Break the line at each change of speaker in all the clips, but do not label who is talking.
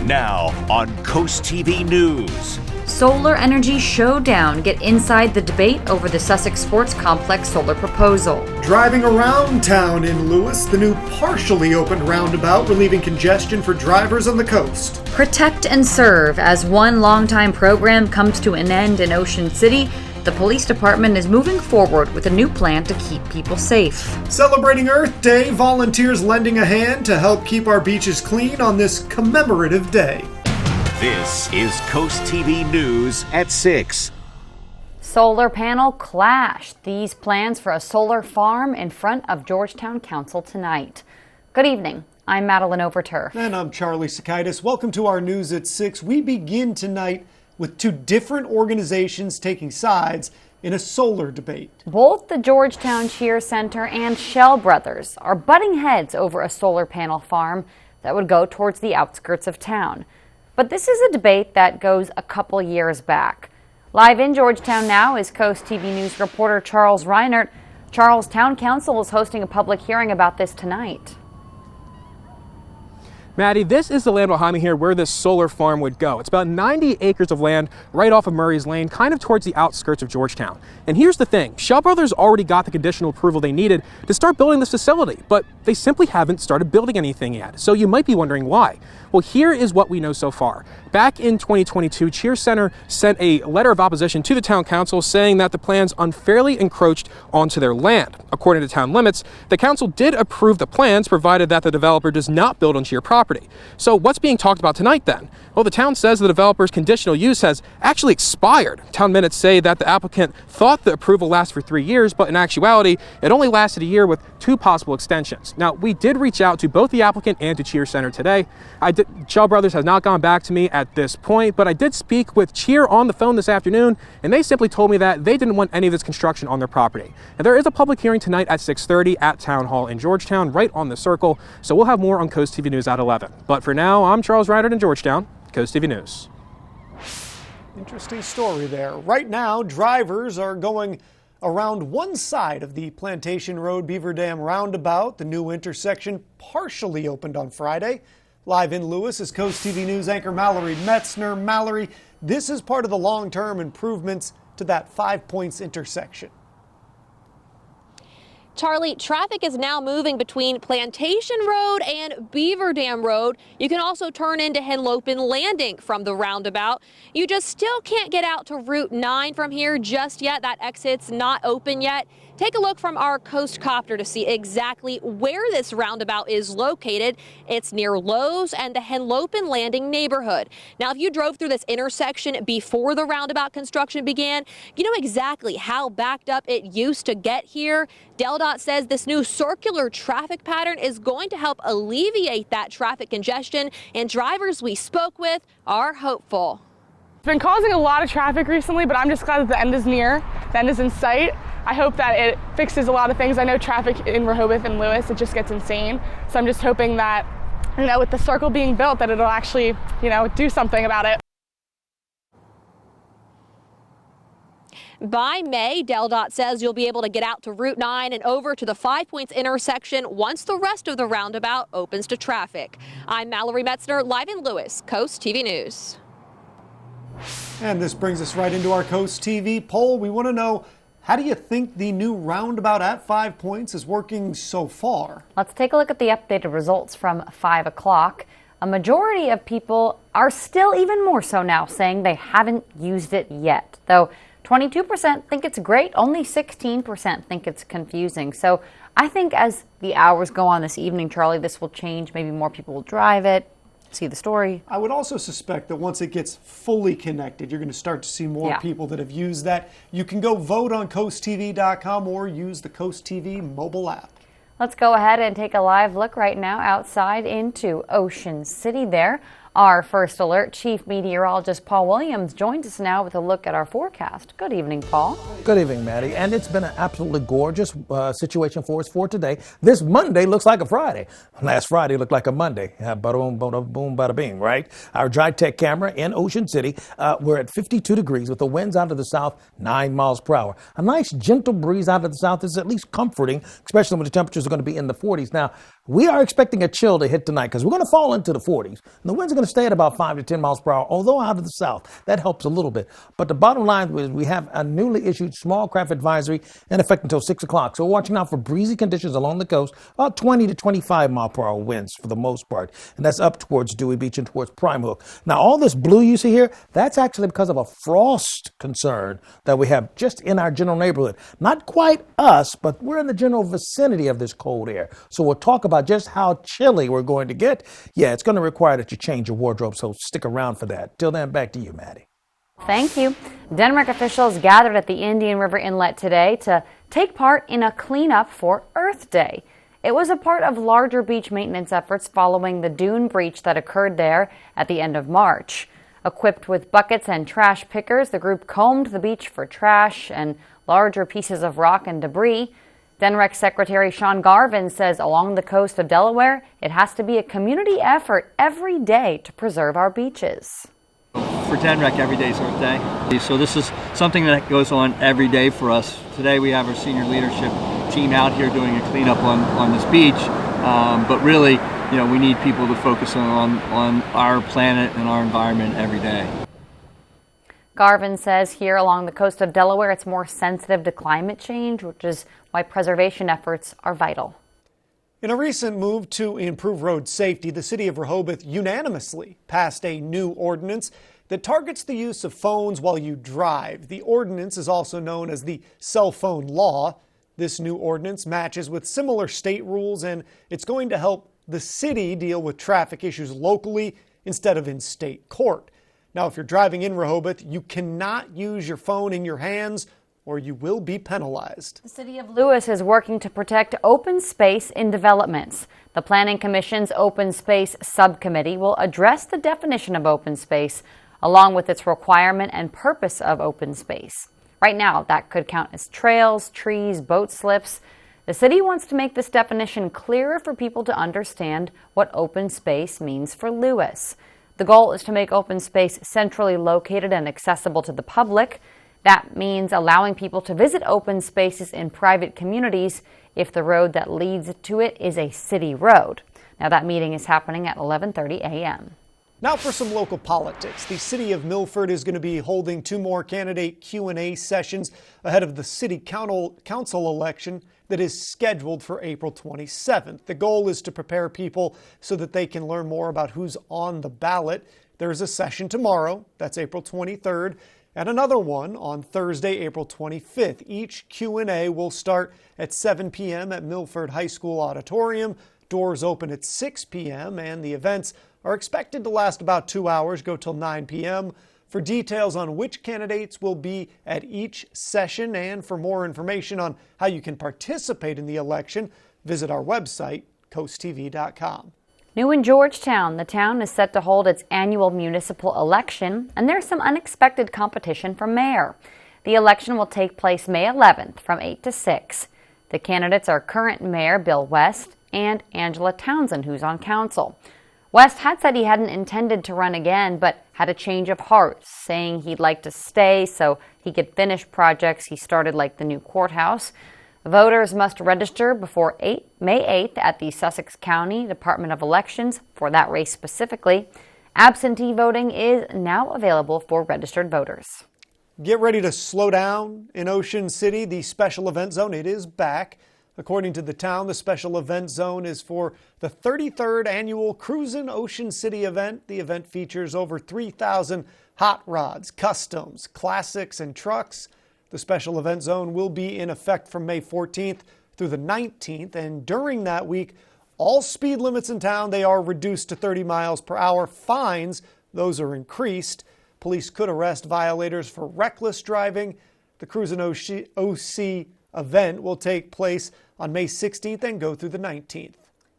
Now on CoastTV News.
Solar energy showdown. Get inside the debate over the Sussex Sport Complex solar proposal.
Driving around town in Lewes, the new partially opened roundabout relieving congestion for drivers on the coast.
Protect and serve. As one longtime program comes to an end in Ocean City, the police department is moving forward with a new plan to keep people safe.
Celebrating Earth Day, volunteers lending a hand to help keep our beaches clean on this commemorative day.
This is CoastTV News at 6.
Solar panel clash. These plans for a solar farm in front of Georgetown Council tonight. Good evening. I'm Madeline Overturf.
And I'm Charlie Sakaitis. Welcome to our News at 6. We begin tonight with two different organizations taking sides in a solar debate.
Both the Georgetown Cheer Center and Shell Brothers are butting heads over a solar panel farm that would go towards the outskirts of town. But this is a debate that goes a couple years back. Live in Georgetown now is CoastTV News reporter Charles Reinert. Charles, Town Council is hosting a public hearing about this tonight.
Maddie, this is the land behind me here where this solar farm would go. It's about 90 acres of land right off of Murray's Lane, kind of towards the outskirts of Georgetown. And here's the thing, Shell Brothers already got the conditional approval they needed to start building this facility, but they simply haven't started building anything yet. So you might be wondering why. Well, here is what we know so far. Back in 2022, Cheer Center sent a letter of opposition to the town council saying that the plans unfairly encroached onto their land. According to town limits, the council did approve the plans provided that the developer does not build on Cheer property. So what's being talked about tonight then? Well, the town says the developer's conditional use has actually expired. Town minutes say that the applicant thought the approval lasts for 3 years, but in actuality, it only lasted a year with 2 possible extensions. Now, we did reach out to both the applicant and to Cheer Center today. Shell Brothers has not gone back to me at this point, but I did speak with Cheer on the phone this afternoon, and they simply told me that they didn't want any of this construction on their property. And there is a public hearing tonight at 6:30 at Town Hall in Georgetown, right on the circle, so we'll have more on CoastTV News at 11. But for now, I'm Charles Reinert in Georgetown, CoastTV News.
Interesting story there. Right now, drivers are going around one side of the Plantation Road Beaver Dam roundabout. The new intersection partially opened on Friday. Live in Lewes is CoastTV News anchor Mallory Metzner. Mallory, this is part of the long-term improvements to that 5 Points intersection.
Charlie, traffic is now moving between Plantation Road and Beaver Dam Road. You can also turn into Henlopen Landing from the roundabout. You just still can't get out to Route 9 from here just yet. That exit's not open yet. Take a look from our Coast Copter to see exactly where this roundabout is located. It's near Lewes and the Henlopen Landing neighborhood. Now, if you drove through this intersection before the roundabout construction began, you know exactly how backed up it used to get here. DelDOT says this new circular traffic pattern is going to help alleviate that traffic congestion, and drivers we spoke with are hopeful.
It's been causing a lot of traffic recently, but I'm just glad that the end is near, the end is in sight. I hope that it fixes a lot of things. I know traffic in Rehoboth and Lewes, it just gets insane. So I'm just hoping that, with the circle being built, that it'll actually, do something about it.
By May, DelDOT says you'll be able to get out to Route 9 and over to the 5 Points intersection once the rest of the roundabout opens to traffic. I'm Mallory Metzner, live in Lewes, CoastTV News.
And this brings us right into our CoastTV poll. We want to know, how do you think the new roundabout at 5 Points is working so far?
Let's take a look at the updated results from 5 o'clock. A majority of people are still even more so now saying they haven't used it yet, though 22% think it's great, only 16% think it's confusing. So I think as the hours go on this evening, Charlie, this will change. Maybe more people will drive it, see the story.
I would also suspect that once it gets fully connected, you're going to start to see more people that have used that. You can go vote on CoastTV.com or use the CoastTV mobile app.
Let's go ahead and take a live look right now outside into Ocean City there. Our first alert, Chief Meteorologist Paul Williams joins us now with a look at our forecast. Good evening, Paul.
Good evening, Maddie. And it's been an absolutely gorgeous situation for us for today. This Monday looks like a Friday. Last Friday looked like a Monday. Bada boom, boom, bada bing, right? Our dry tech camera in Ocean City, we're at 52 degrees with the winds out of the south, 9 miles per hour. A nice gentle breeze out of the south is at least comforting, especially when the temperatures are going to be in the 40s. Now, We are expecting a chill to hit tonight because we're going to fall into the 40s. And the winds are going to stay at about 5 to 10 miles per hour, although out of the south. That helps a little bit. But the bottom line is we have a newly issued small craft advisory in effect until 6 o'clock. So we're watching out for breezy conditions along the coast, about 20 to 25 mile per hour winds for the most part. And that's up towards Dewey Beach and towards Prime Hook. Now, all this blue you see here, that's actually because of a frost concern that we have just in our general neighborhood. Not quite us, but we're in the general vicinity of this cold air. So we'll talk about just how chilly we're going to get. Yeah, it's going to require that you change your wardrobe, so stick around for that. Till then, back to you, Maddie.
Thank you. Denmark officials gathered at the Indian River Inlet today to take part in a cleanup for Earth Day. It was a part of larger beach maintenance efforts following the dune breach that occurred there at the end of March. Equipped with buckets and trash pickers, the group combed the beach for trash and larger pieces of rock and debris. DENREC Secretary Sean Garvin says along the coast of Delaware, it has to be a community effort every day to preserve our beaches.
For DENREC, every day is Earth Day. So this is something that goes on every day for us. Today we have our senior leadership team out here doing a cleanup on this beach. But really, we need people to focus on our planet and our environment every day.
Garvin says here along the coast of Delaware, it's more sensitive to climate change, which is why preservation efforts are vital.
In a recent move to improve road safety, the city of Rehoboth unanimously passed a new ordinance that targets the use of phones while you drive. The ordinance is also known as the cell phone law. This new ordinance matches with similar state rules, and it's going to help the city deal with traffic issues locally instead of in state court. Now, if you're driving in Rehoboth, you cannot use your phone in your hands or you will be penalized.
The city of Lewes is working to protect open space in developments. The Planning Commission's Open Space Subcommittee will address the definition of open space along with its requirement and purpose of open space. Right now, that could count as trails, trees, boat slips. The city wants to make this definition clearer for people to understand what open space means for Lewes. The goal is to make open space centrally located and accessible to the public. That means allowing people to visit open spaces in private communities if the road that leads to it is a city road. Now, that meeting is happening at 11:30 a.m.
Now for some local politics. The city of Milford is going to be holding 2 more candidate Q&A sessions ahead of the city council election that is scheduled for April 27th. The goal is to prepare people so that they can learn more about who's on the ballot. There's a session tomorrow, that's April 23rd, and another one on Thursday, April 25th. Each Q&A will start at 7 p.m. at Milford High School Auditorium. Doors open at 6 p.m. and the events are expected to last about 2 hours, go till 9 p.m. For details on which candidates will be at each session and for more information on how you can participate in the election, visit our website, coasttv.com.
New in Georgetown, the town is set to hold its annual municipal election, and there's some unexpected competition for mayor. The election will take place May 11th from 8 to 6. The candidates are current Mayor Bill West and Angela Townsend, who's on council. West had said he hadn't intended to run again, but had a change of heart, saying he'd like to stay so he could finish projects he started like the new courthouse. Voters must register before May 8th at the Sussex County Department of Elections for that race specifically. Absentee voting is now available for registered voters.
Get ready to slow down in Ocean City. The special event zone, it is back. According to the town, the special event zone is for the 33rd annual Cruisin' Ocean City event. The event features over 3,000 hot rods, customs, classics, and trucks. The special event zone will be in effect from May 14th through the 19th, and during that week, all speed limits in town, they are reduced to 30 miles per hour. Fines, those are increased. Police could arrest violators for reckless driving. The Cruisin' OC event will take place on May 16th and go through the 19th.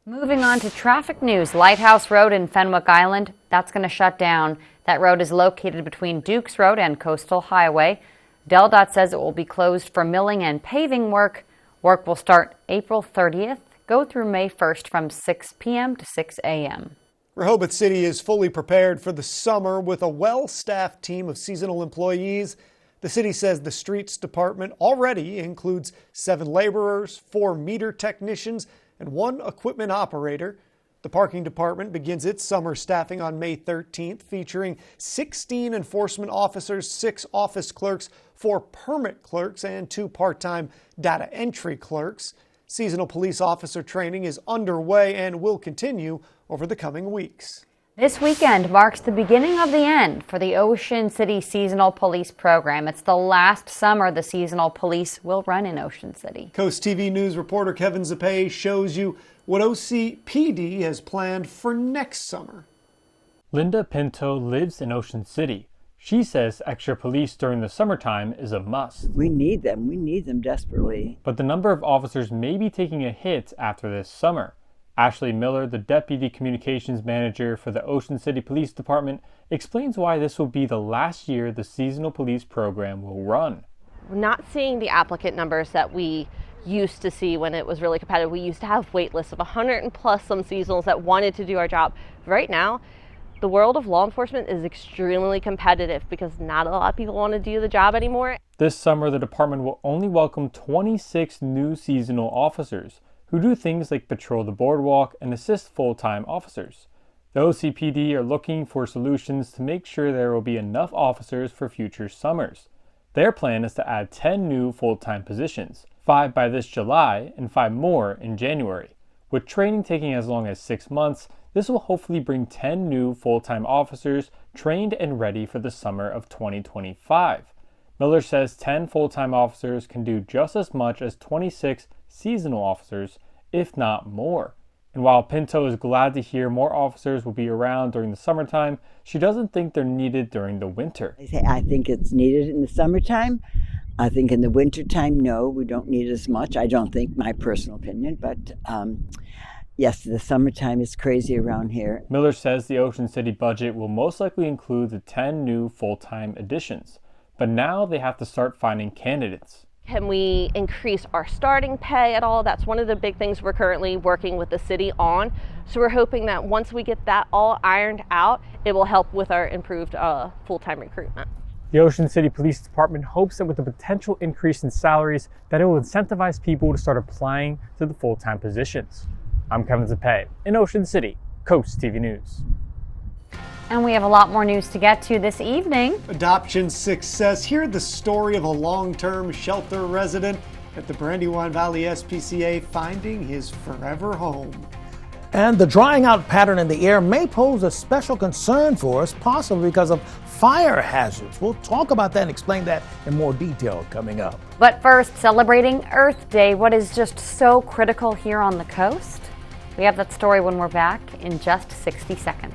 Moving on to traffic news, Lighthouse Road in Fenwick Island, that's going to shut down. That road is located between Dukes Road and Coastal Highway. DelDOT says it will be closed for milling and paving work. Work will start April 30th, go through May 1st from 6 p.m. to 6 a.m.
Rehoboth City is fully prepared for the summer with a well-staffed team of seasonal employees. The city says the streets department already includes 7 laborers, 4 meter technicians, and 1 equipment operator. The parking department begins its summer staffing on May 13th, featuring 16 enforcement officers, 6 office clerks, 4 permit clerks, and 2 part-time data entry clerks. Seasonal police officer training is underway and will continue over the coming weeks.
This weekend marks the beginning of the end for the Ocean City Seasonal Police Program. It's the last summer the seasonal police will run in Ocean City.
Coast TV News reporter Kevin Zappé shows you what OCPD has planned for next summer.
Linda Pinto lives in Ocean City. She says extra police during the summertime is a must.
We need them. We need them desperately.
But the number of officers may be taking a hit after this summer. Ashley Miller, the Deputy Communications Manager for the Ocean City Police Department, explains why this will be the last year the seasonal police program will run.
We're not seeing the applicant numbers that we used to see when it was really competitive. We used to have wait lists of 100 and plus some seasonals that wanted to do our job. Right now, the world of law enforcement is extremely competitive because not a lot of people want to do the job anymore.
This summer, the department will only welcome 26 new seasonal officers who do things like patrol the boardwalk and assist full-time officers. The OCPD are looking for solutions to make sure there will be enough officers for future summers. Their plan is to add 10 new full-time positions, 5 by this July and 5 more in January. With training taking as long as 6 months, this will hopefully bring 10 new full-time officers trained and ready for the summer of 2025. Miller says 10 full-time officers can do just as much as 26 seasonal officers, if not more. And while Pinto is glad to hear more officers will be around during the summertime, she doesn't think they're needed during the winter.
I think it's needed in the summertime. I think in the wintertime, no, we don't need as much. I don't think, my personal opinion, but yes, the summertime is crazy around here.
Miller says the Ocean City budget will most likely include the 10 new full-time additions, but now they have to start finding candidates.
Can we increase our starting pay at all? That's one of the big things we're currently working with the city on. So we're hoping that once we get that all ironed out, it will help with our improved full-time recruitment.
The Ocean City Police Department hopes that with the potential increase in salaries, that it will incentivize people to start applying to the full-time positions. I'm Kevin Zappé in Ocean City, Coast TV News.
And we have a lot more news to get to this evening.
Adoption success. Hear the story of a long-term shelter resident at the Brandywine Valley SPCA finding his forever home.
And the drying out pattern in the air may pose a special concern for us, possibly because of fire hazards. We'll talk about that and explain that in more detail coming up.
But first, celebrating Earth Day, what is just so critical here on the coast? We have that story when we're back in just 60 seconds.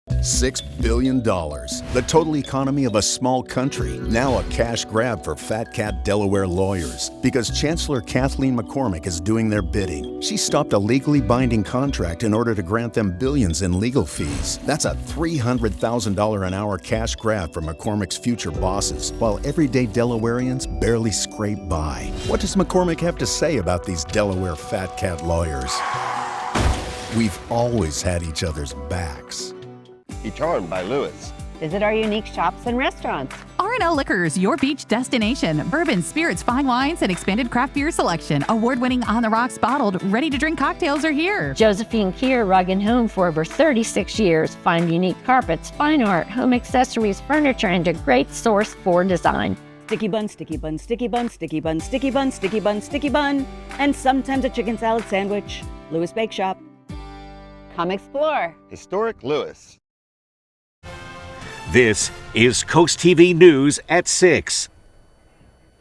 $6 billion, the total economy of a small country, now a cash grab for Fat Cat Delaware lawyers. Because Chancellor Kathleen McCormick is doing their bidding. She stopped a legally binding contract in order to grant them billions in legal fees. That's a $300,000 an hour cash grab for McCormick's future bosses, while everyday Delawareans barely scrape by. What does McCormick have to say about these Delaware Fat Cat lawyers? We've always had each other's backs.
Charmed by Lewes.
Visit our unique shops and restaurants.
R&L Liquors, your beach destination. Bourbon, spirits, fine wines, and expanded craft beer selection. Award-winning On the Rocks bottled, ready-to-drink cocktails are here.
Josephine Kier Rug and Home for over 36 years. Find unique carpets, fine art, home accessories, furniture, and a great source for design.
Sticky bun, sticky bun, sticky bun, sticky bun, sticky bun, sticky bun, sticky bun, and sometimes a chicken salad sandwich. Lewes Bake Shop.
Come explore.
Historic Lewes.
This is Coast TV News at 6.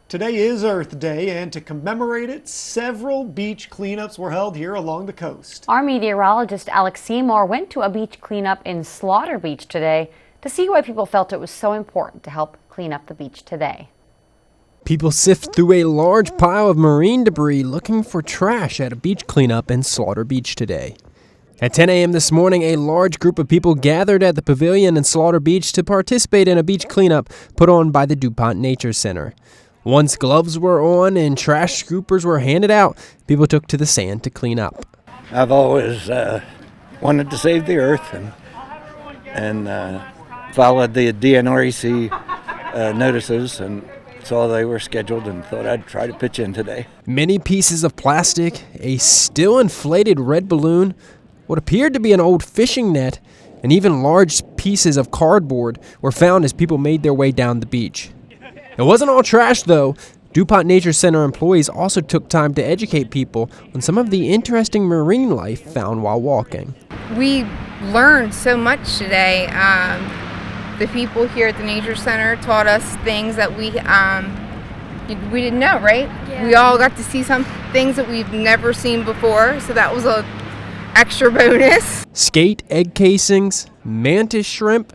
Today is Earth Day, and to commemorate it, several beach cleanups were held here along the coast.
Our meteorologist Alex Seymour went to a beach cleanup in Slaughter Beach today to see why people felt it was so important to help clean up the beach today.
People sift through a large pile of marine debris looking for trash at a beach cleanup in Slaughter Beach today. At 10 a.m. this morning, a large group of people gathered at the pavilion in Slaughter Beach to participate in a beach cleanup put on by the DuPont Nature Center. Once gloves were on and trash scoopers were handed out, people took to the sand to clean up.
I've always wanted to save the earth and followed the DNREC notices and Saw they were scheduled and thought I'd try to pitch in today.
Many pieces of plastic, a still inflated red balloon, what appeared to be an old fishing net, and even large pieces of cardboard were found as people made their way down the beach. It wasn't all trash, though. DuPont Nature Center employees also took time to educate people on some of the interesting marine life found while walking.
We learned so much today. The people here at the Nature Center taught us things that we didn't know, right? Yeah. We all got to see some things that we've never seen before, so that was a extra bonus.
Skate egg casings, mantis shrimp,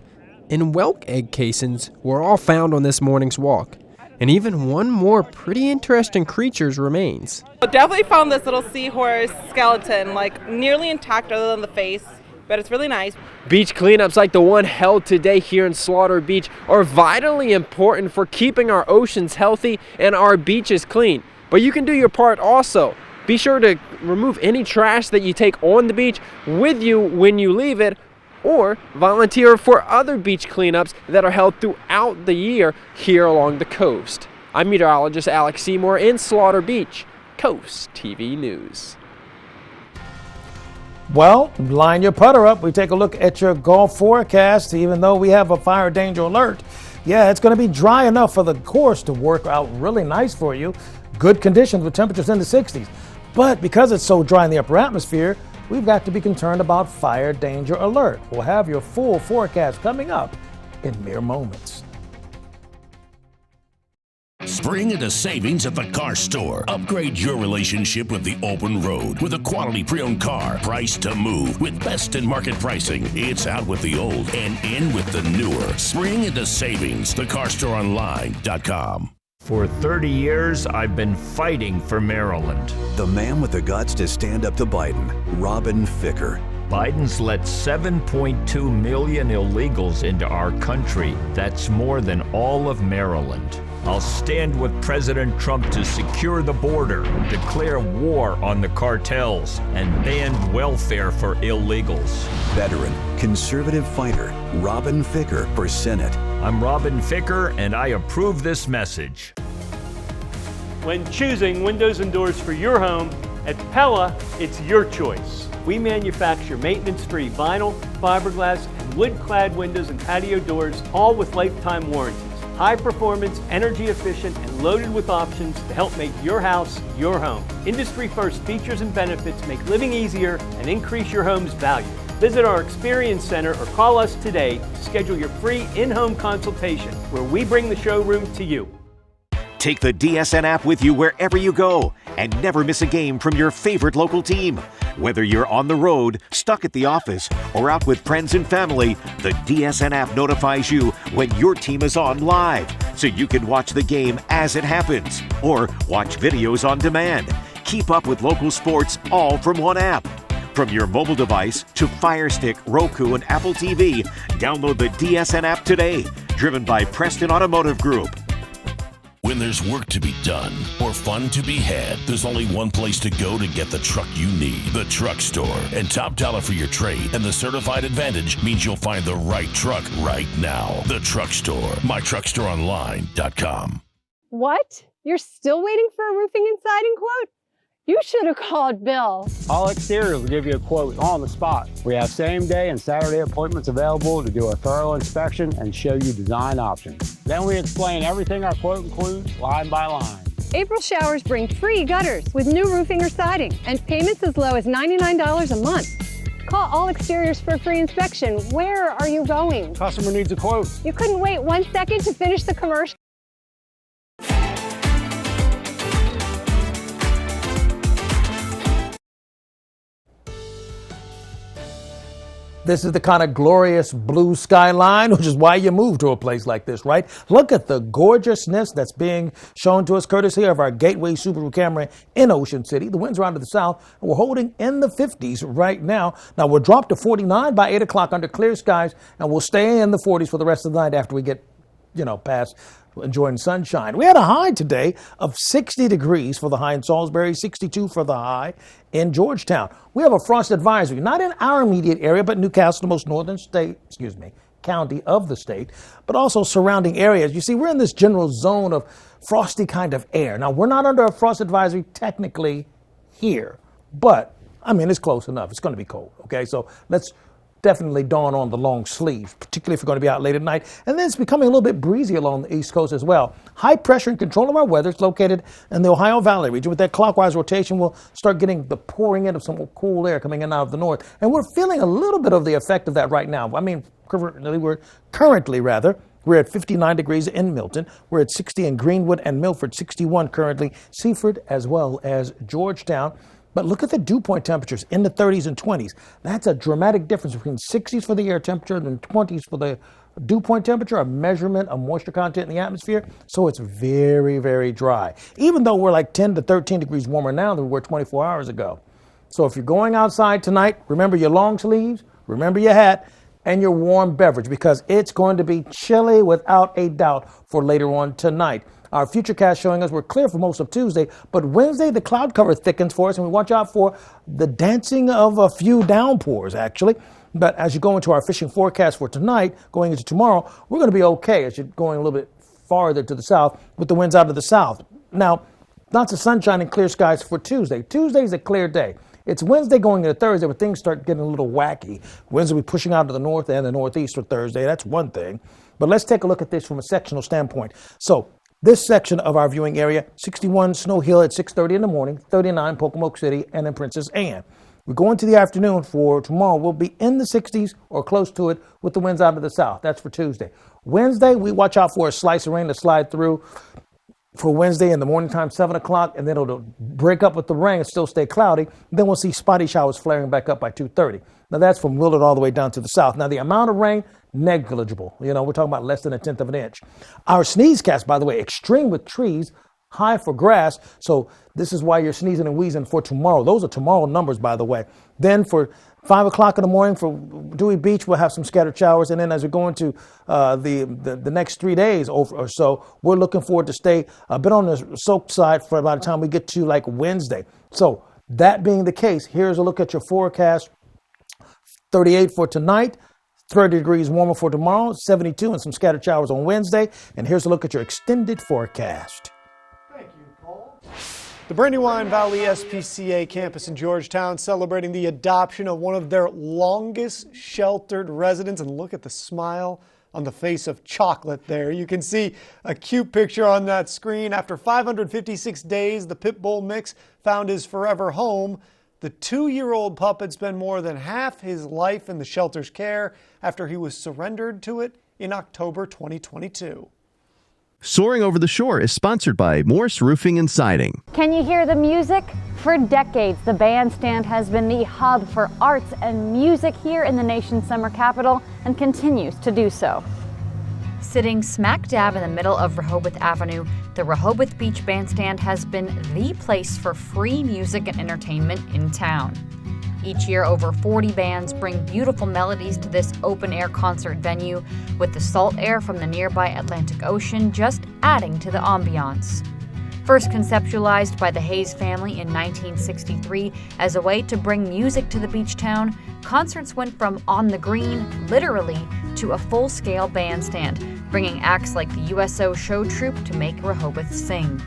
and whelk egg casings were all found on this morning's walk. And even one more pretty interesting creature remains.
I definitely found this little seahorse skeleton, like nearly intact other than the face, but it's really nice.
Beach cleanups like the one held today here in Slaughter Beach are vitally important for keeping our oceans healthy and our beaches clean. But you can do your part also. Be sure to remove any trash that you take on the beach with you when you leave it, or volunteer for other beach cleanups that are held throughout the year here along the coast. I'm meteorologist Alex Seymour in Slaughter Beach, Coast TV News.
Well, line your putter up. We take a look at your Gulf forecast. Even though we have a fire danger alert, yeah, it's going to be dry enough for the course to work out really nice for you. Good conditions with temperatures in the 60s. But because it's so dry in the upper atmosphere, we've got to be concerned about fire danger alert. We'll have your full forecast coming up in mere moments.
Spring into savings at the car store. Upgrade your relationship with the open road with a quality pre-owned car priced to move with best in market pricing. It's out with the old and in with the newer. Spring into savings. TheCarStoreOnline.com.
For 30 years, I've been fighting for Maryland.
The man with the guts to stand up to Biden, Robin Ficker.
Biden's let 7.2 million illegals into our country. That's more than all of Maryland. I'll stand with President Trump to secure the border, declare war on the cartels, and ban welfare for illegals.
Veteran, conservative fighter, Robin Ficker for Senate.
I'm Robin Ficker, and I approve this message.
When choosing windows and doors for your home, at Pella, it's your choice. We manufacture maintenance-free vinyl, fiberglass, and wood-clad windows and patio doors, all with lifetime warranties. High performance, energy efficient, and loaded with options to help make your house your home. Industry first features and benefits make living easier and increase your home's value. Visit our Experience Center or call us today to schedule your free in-home consultation where we bring the showroom to you.
Take the DSN app with you wherever you go and never miss a game from your favorite local team. Whether you're on the road, stuck at the office, or out with friends and family, the DSN app notifies you when your team is on live, so you can watch the game as it happens, or watch videos on demand. Keep up with local sports all from one app. From your mobile device to Fire Stick, Roku, and Apple TV, download the DSN app today. Driven by Preston Automotive Group.
When there's work to be done or fun to be had, there's only one place to go to get the truck you need. The Truck Store. And top dollar for your trade and the certified advantage means you'll find the right truck right now. The Truck Store. MyTruckStoreOnline.com.
What? You're still waiting for a roofing and siding quote? You should have called Bill.
All Exteriors will give you a quote on the spot. We have same day and Saturday appointments available to do a thorough inspection and show you design options. Then we explain everything our quote includes line by line.
April showers bring free gutters with new roofing or siding and payments as low as $99 a month. Call All Exteriors for a free inspection. Where are you going?
Customer needs a quote.
You couldn't wait 1 second to finish the commercial?
This is the kind of glorious blue skyline, which is why you move to a place like this, right? Look at the gorgeousness that's being shown to us courtesy of our Gateway Subaru camera in Ocean City. The winds are out to the south, and we're holding in the 50s right now. Now, we'll drop to 49 by 8 o'clock under clear skies, and we'll stay in the 40s for the rest of the night after we get, past enjoying sunshine. We had a high today of 60 degrees for the high in Salisbury, 62 for the high in Georgetown. We have a frost advisory, not in our immediate area, but Newcastle, the most northern state, county of the state, but also surrounding areas. You see, we're in this general zone of frosty kind of air. Now, we're not under a frost advisory technically here, but I mean, it's close enough. It's going to be cold, okay? So let's definitely dawn on the long sleeves, particularly if you're going to be out late at night. And then it's becoming a little bit breezy along the East Coast as well. High pressure and control of our weather is located in the Ohio Valley region. With that clockwise rotation, we'll start getting the pouring in of some cool air coming in out of the north. And we're feeling a little bit of the effect of that right now. I mean, currently, we're at 59 degrees in Milton. We're at 60 in Greenwood and Milford, 61 currently, Seaford as well as Georgetown. But look at the dew point temperatures in the 30s and 20s. That's a dramatic difference between 60s for the air temperature and 20s for the dew point temperature, a measurement of moisture content in the atmosphere. So it's very, very dry, even though we're like 10 to 13 degrees warmer now than we were 24 hours ago. So if you're going outside tonight, remember your long sleeves, remember your hat, and your warm beverage, because it's going to be chilly without a doubt for later on tonight. Our futurecast showing us we're clear for most of Tuesday, but Wednesday the cloud cover thickens for us, and we watch out for the dancing of a few downpours, actually. But as you go into our fishing forecast for tonight, going into tomorrow, we're going to be okay as you're going a little bit farther to the south with the winds out of the south. Now, lots of sunshine and clear skies for Tuesday. Tuesday's a clear day. It's Wednesday going into Thursday where things start getting a little wacky. Wednesday we're pushing out to the north and the northeast for Thursday. That's one thing. But let's take a look at this from a sectional standpoint. So this section of our viewing area, 61 Snow Hill at 6:30 in the morning, 39 Pocomoke City, and in Princess Anne. We go into the afternoon for tomorrow. We'll be in the 60s or close to it with the winds out of the south. That's for Tuesday. Wednesday, we watch out for a slice of rain to slide through for Wednesday in the morning time, 7 o'clock, and then it'll break up with the rain and still stay cloudy. Then we'll see spotty showers flaring back up by 2:30. Now that's from Willard all the way down to the south. Now the amount of rain, negligible. We're talking about less than 1/10 of an inch. Our sneezecast, by the way, extreme with trees, high for grass. So this is why you're sneezing and wheezing for tomorrow. Those are tomorrow numbers, by the way. Then for 5 o'clock in the morning for Dewey Beach, we'll have some scattered showers. And then as we go into the next 3 days or so, we're looking forward to stay a bit on the soaked side for by the time we get to like Wednesday. So that being the case, here's a look at your forecast. 38 for tonight, 30 degrees warmer for tomorrow, 72 and some scattered showers on Wednesday. And here's a look at your extended forecast.
The Brandywine Valley SPCA campus in Georgetown celebrating the adoption of one of their longest sheltered residents. And look at the smile on the face of Chocolate there. You can see a cute picture on that screen. After 556 days, the pit bull mix found his forever home. The 2-year-old pup had spent more than half his life in the shelter's care after he was surrendered to it in October 2022.
Soaring Over the Shore is sponsored by Morse Roofing and Siding.
Can you hear the music? For decades, the bandstand has been the hub for arts and music here in the nation's summer capital and continues to do so. Sitting smack dab in the middle of Rehoboth Avenue, the Rehoboth Beach Bandstand has been the place for free music and entertainment in town. Each year, over 40 bands bring beautiful melodies to this open-air concert venue, with the salt air from the nearby Atlantic Ocean just adding to the ambiance. First conceptualized by the Hayes family in 1963 as a way to bring music to the beach town, concerts went from on the green, literally, to a full-scale bandstand, bringing acts like the USO Show Troupe to make Rehoboth sing.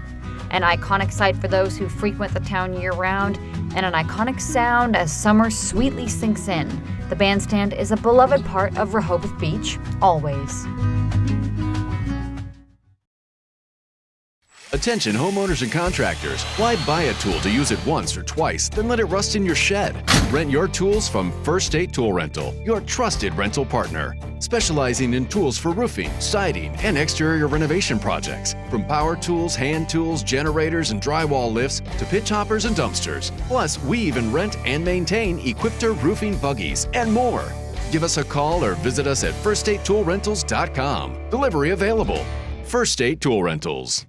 An iconic sight for those who frequent the town year-round, and an iconic sound as summer sweetly sinks in. The bandstand is a beloved part of Rehoboth Beach, always.
Attention homeowners and contractors. Why buy a tool to use it once or twice, then let it rust in your shed? Rent your tools from First State Tool Rental, your trusted rental partner. Specializing in tools for roofing, siding, and exterior renovation projects. From power tools, hand tools, generators, and drywall lifts to pitch hoppers and dumpsters. Plus, we even rent and maintain Equipter roofing buggies and more. Give us a call or visit us at firststatetoolrentals.com. Delivery available. First State Tool Rentals.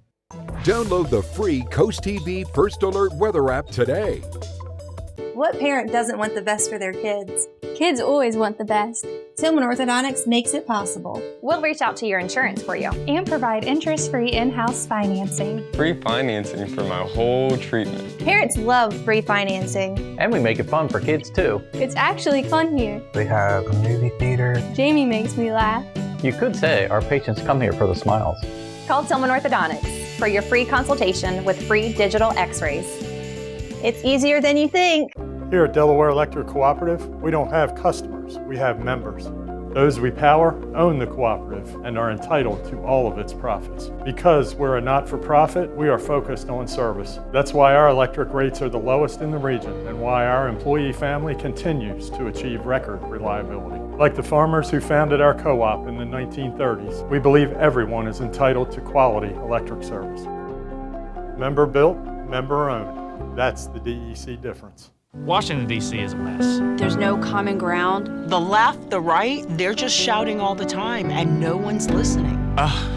Download the free CoastTV First Alert weather app today.
What parent doesn't want the best for their kids? Kids always want the best. Tillman Orthodontics makes it possible.
We'll reach out to your insurance for you
and provide interest-free in-house financing.
Free financing for my whole treatment.
Parents love free financing.
And we make it fun for kids too.
It's actually fun here.
We have a movie theater.
Jamie makes me laugh.
You could say our patients come here for the smiles.
Call Tillman Orthodontics for your free consultation with free digital x-rays.
It's easier than you think.
Here at Delaware Electric Cooperative, we don't have customers, we have members. Those we power own the cooperative and are entitled to all of its profits. Because we're a not-for-profit, we are focused on service. That's why our electric rates are the lowest in the region and why our employee family continues to achieve record reliability. Like the farmers who founded our co-op in the 1930s, we believe everyone is entitled to quality electric service. Member built, member owned. That's the DEC difference.
Washington, D.C. is a mess.
There's no common ground. The left, the right, they're just shouting all the time, and no one's listening.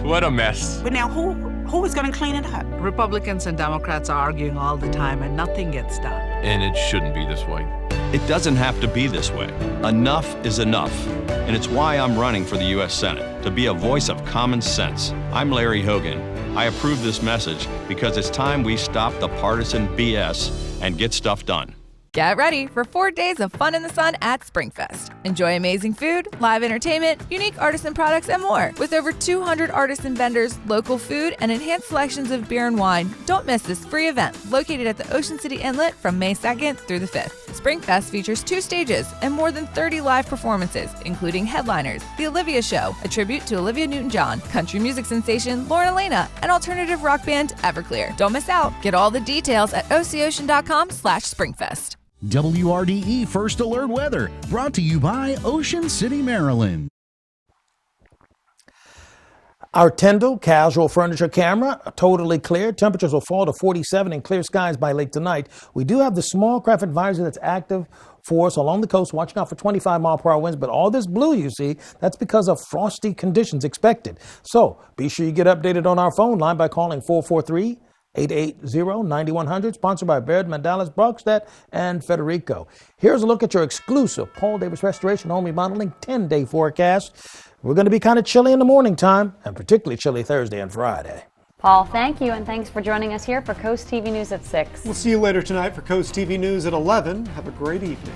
What a mess.
But now who is going to clean it up?
Republicans and Democrats are arguing all the time, and nothing gets done.
And it shouldn't be this way. It doesn't have to be this way. Enough is enough. And it's why I'm running for the U.S. Senate, to be a voice of common sense. I'm Larry Hogan. I approve this message because it's time we stop the partisan BS and get stuff done.
Get ready for 4 days of fun in the sun at SpringFest. Enjoy amazing food, live entertainment, unique artisan products, and more. With over 200 artisan vendors, local food, and enhanced selections of beer and wine, don't miss this free event located at the Ocean City Inlet from May 2nd through the 5th. SpringFest features 2 stages and more than 30 live performances, including headliners, The Olivia Show, a tribute to Olivia Newton-John, country music sensation Lauren Elena, and alternative rock band Everclear. Don't miss out. Get all the details at ococean.com/SpringFest.
WRDE First Alert Weather, brought to you by Ocean City, Maryland.
Our Tyndall casual furniture camera, totally clear. Temperatures will fall to 47 and clear skies by late tonight. We do have the small craft advisory that's active for us along the coast, watching out for 25-mile-per-hour winds. But all this blue you see, that's because of frosty conditions expected. So be sure you get updated on our phone line by calling 443-880-9100, sponsored by Baird, Mandalas, Brockstedt, and Federico. Here's a look at your exclusive Paul Davis Restoration Home Remodeling 10-day forecast. We're going to be kind of chilly in the morning time, and particularly chilly Thursday and Friday.
Paul, thank you, and thanks for joining us here for Coast TV News at 6.
We'll see you later tonight for Coast TV News at 11. Have a great evening.